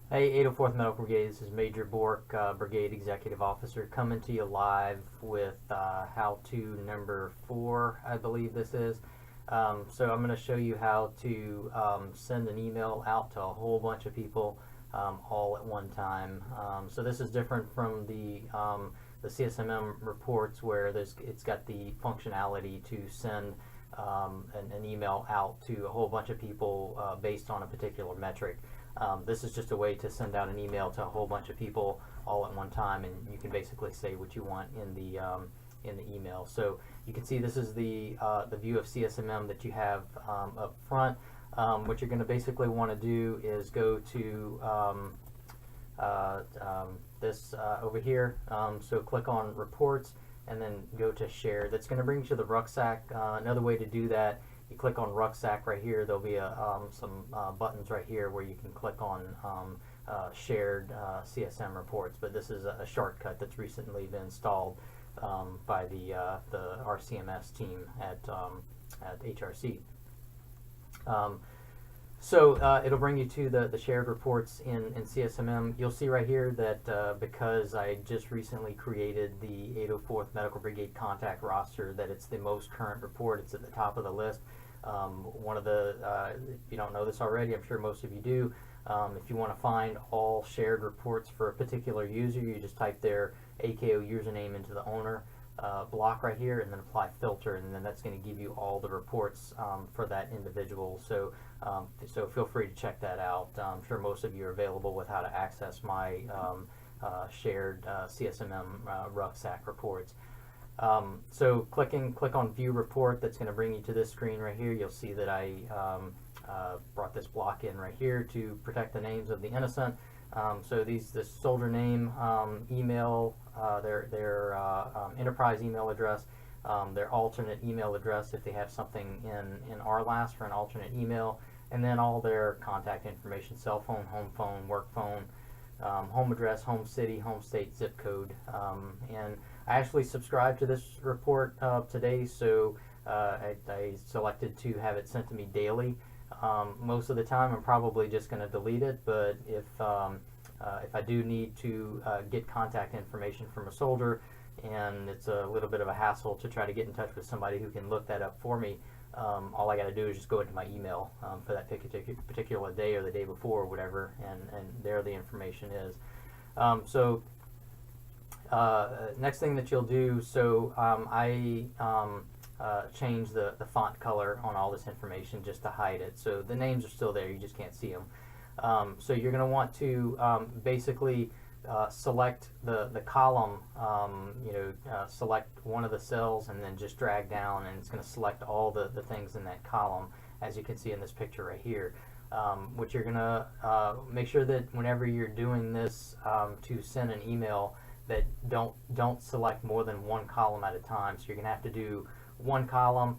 Hey, 804th Medical Brigade, this is Major Bork, Brigade Executive Officer, coming to you live with how-to number 4, I believe this is. So I'm going to show you how to send an email out to a whole bunch of people all at one time. So this is different from the CSMM reports where it's got the functionality to send an email out to a whole bunch of people based on a particular metric. This is just a way to send out an email to a whole bunch of people all at one time, and you can basically say what you want in the email. So you can see this is the view of CSMM that you have up front. What you're going to basically want to do is go to this over here. So click on Reports and then go to Share. That's going to bring you to the rucksack. Another way to do that, you click on rucksack right here. There'll be some buttons right here where you can click on shared CSM reports, but this is a shortcut that's recently been installed by the RCMS team at HRC. So it'll bring you to the shared reports in CSMM. You'll see right here that because I just recently created the 804th Medical Brigade contact roster, that it's the most current report. It's at the top of the list. One of the, if you don't know this already, I'm sure most of you do, if you want to find all shared reports for a particular user, you just type their AKO username into the owner block right here and then apply filter, and then that's going to give you all the reports for that individual. So so feel free to check that out. I'm sure most of you are available with how to access my shared CSMM rucksack reports. So click on View Report. That's going to bring you to this screen right here. You'll see that I brought this block in right here to protect the names of the innocent. So this soldier name, email, their enterprise email address, their alternate email address if they have something in RLAS for an alternate email, and then all their contact information: cell phone, home phone, work phone, home address, home city, home state, zip code. And I actually subscribed to this report today, so I selected to have it sent to me daily. Most of the time I'm probably just going to delete it, but if I do need to get contact information from a soldier and it's a little bit of a hassle to try to get in touch with somebody who can look that up for me, all I got to do is just go into my email for that particular day or the day before or whatever, and there the information is. So next thing that you'll do, so I change the font color on all this information just to hide it. So the names are still there, you just can't see them. So you're going to want to basically select the column, select one of the cells and then just drag down, and it's going to select all the things in that column, as you can see in this picture right here. What you're going to make sure that whenever you're doing this to send an email, that don't select more than one column at a time. So you're going to have to do one column,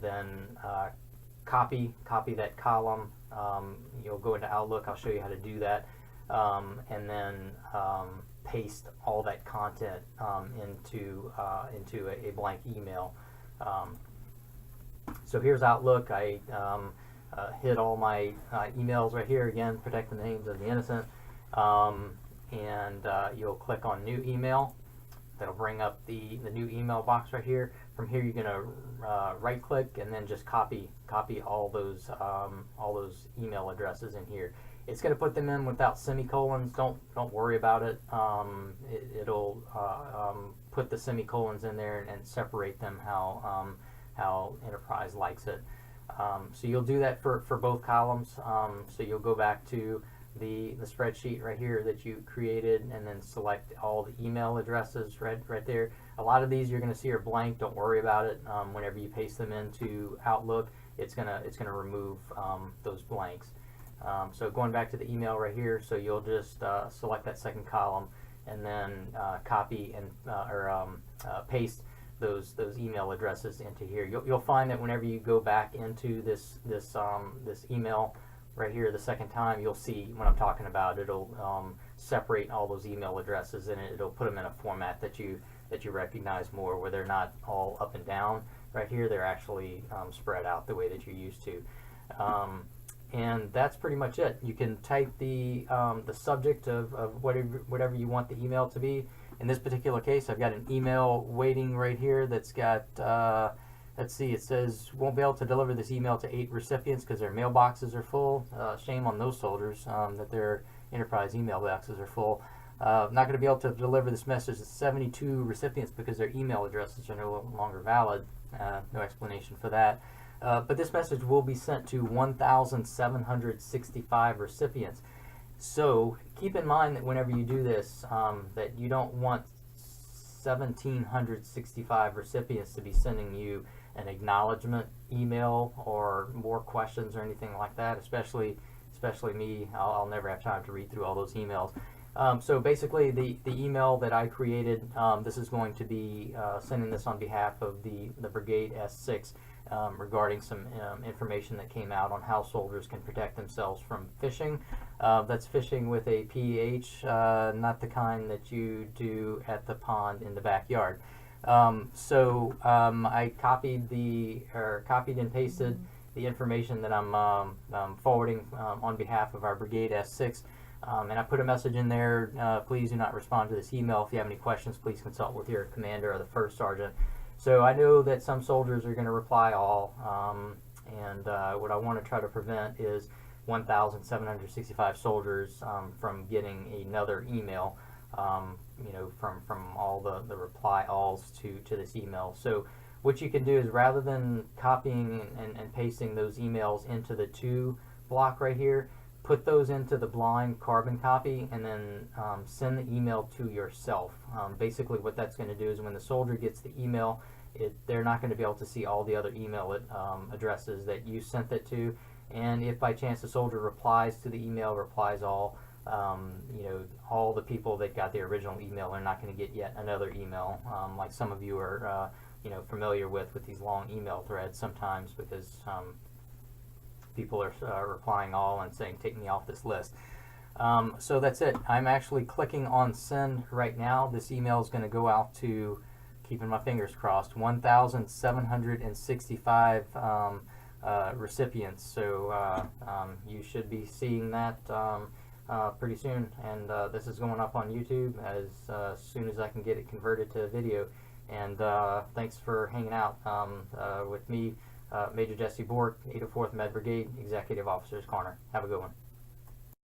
then copy that column. You'll go into Outlook, I'll show you how to do that, and then paste all that content into a blank email. So here's Outlook. I hid all my emails right here, again, protect the names of the innocent, and you'll click on New Email. That'll bring up the new email box right here. From here, you're going to right click and then just copy all those email addresses in here. It's going to put them in without semicolons. Don't worry about it. It'll put the semicolons in there and separate them how Enterprise likes it. So you'll do that for both columns. So you'll go back to the spreadsheet right here that you created, and then select all the email addresses right there. A lot of these you're going to see are blank. Don't worry about it. Whenever you paste them into Outlook, it's gonna remove those blanks. So going back to the email right here, so you'll just select that second column and then copy and paste those email addresses into here. You'll find that whenever you go back into this email right here the second time, you'll see what I'm talking about. It'll separate all those email addresses, and it'll put them in a format that you recognize more, where they're not all up and down right here. They're actually spread out the way that you're used to. And that's pretty much it. You can type the subject of whatever you want the email to be. In this particular case, I've got an email waiting right here that's got, let's see, it says, won't be able to deliver this email to 8 recipients because their mailboxes are full. Shame on those soldiers that their enterprise email boxes are full. Not going to be able to deliver this message to 72 recipients because their email addresses are no longer valid. No explanation for that. But this message will be sent to 1,765 recipients. So keep in mind that whenever you do this, that you don't want 1,765 recipients to be sending you an acknowledgement email or more questions or anything like that. Especially me, I'll never have time to read through all those emails. So basically, the email that I created, this is going to be sending this on behalf of the Brigade S6 regarding some information that came out on how soldiers can protect themselves from phishing. That's phishing with a PH, not the kind that you do at the pond in the backyard. I copied and pasted the information that I'm forwarding on behalf of our Brigade S6. And I put a message in there, please do not respond to this email. If you have any questions, please consult with your commander or the first sergeant. So I know that some soldiers are going to reply all, and what I want to try to prevent is 1,765 soldiers from getting another email, from all the reply alls to this email. So what you can do is, rather than copying and pasting those emails into the to block right here, put those into the blind carbon copy and then send the email to yourself. Basically what that's going to do is, when the soldier gets the email, they're not going to be able to see all the other email addresses that you sent it to. And if by chance the soldier replies to the email, replies all, all the people that got the original email are not going to get yet another email, like some of you are familiar with these long email threads sometimes, because people are replying all and saying, take me off this list. So that's it. I'm actually clicking on send right now. This email is going to go out to, keeping my fingers crossed, 1,765 recipients. So you should be seeing that pretty soon. And this is going up on YouTube as soon as I can get it converted to video. And thanks for hanging out with me, Major Jesse Bork, 804th Med Brigade, Executive Officer's Corner. Have a good one.